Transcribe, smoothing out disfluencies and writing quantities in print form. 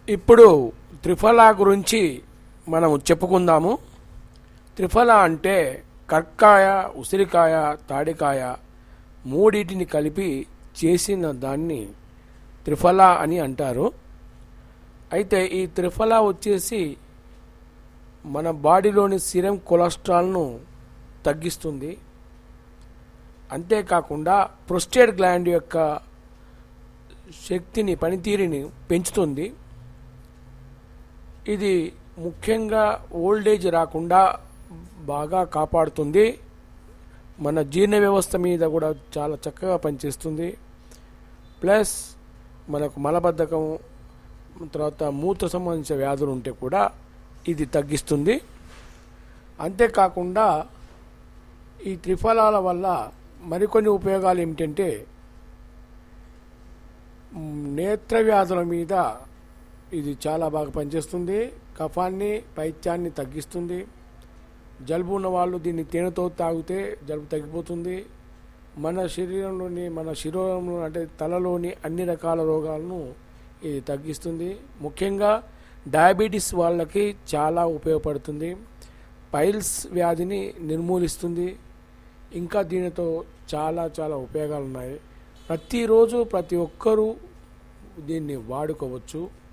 ఇప్పుడు త్రిఫలా గురించి మనం చెప్పుకుందాము. త్రిఫల అంటే కర్కాయ, ఉసిరికాయ, తాడికాయ మూడింటిని కలిపి చేసిన దాన్ని త్రిఫల అని అంటారు. అయితే ఈ త్రిఫల వచ్చేసి మన బాడీలోని సీరం కొలెస్ట్రాల్ను తగ్గిస్తుంది. అంతేకాకుండా ప్రోస్టేట్ గ్లాండ్ యొక్క శక్తిని, పనితీరుని పెంచుతుంది. ఇది ముఖ్యంగా ఓల్డేజ్ రాకుండా బాగా కాపాడుతుంది. మన జీర్ణ వ్యవస్థ మీద కూడా చాలా చక్కగా పనిచేస్తుంది. ప్లస్ మనకు మలబద్ధకం, తర్వాత మూత్ర సంబంధించిన వ్యాధులు ఉంటే కూడా ఇది తగ్గిస్తుంది. అంతేకాకుండా ఈ త్రిఫలాల వల్ల మరికొన్ని ఉపయోగాలు ఏమిటంటే నేత్ర వ్యాధుల మీద ఇది చాలా బాగా పనిచేస్తుంది. కఫాన్ని, పైత్యాన్ని తగ్గిస్తుంది. జలుబు ఉన్న వాళ్ళు దీన్ని తేనెతో తాగితే జలుబు తగ్గిపోతుంది. మన శరీరంలో అంటే తలలోని అన్ని రకాల రోగాలను ఇది తగ్గిస్తుంది. ముఖ్యంగా డయాబెటీస్ వాళ్ళకి చాలా ఉపయోగపడుతుంది. పైల్స్ వ్యాధిని నిర్మూలిస్తుంది. ఇంకా దీనితో చాలా చాలా ఉపయోగాలు ఉన్నాయి. ప్రతిరోజు ప్రతి ఒక్కరూ దీన్ని వాడుకోవచ్చు.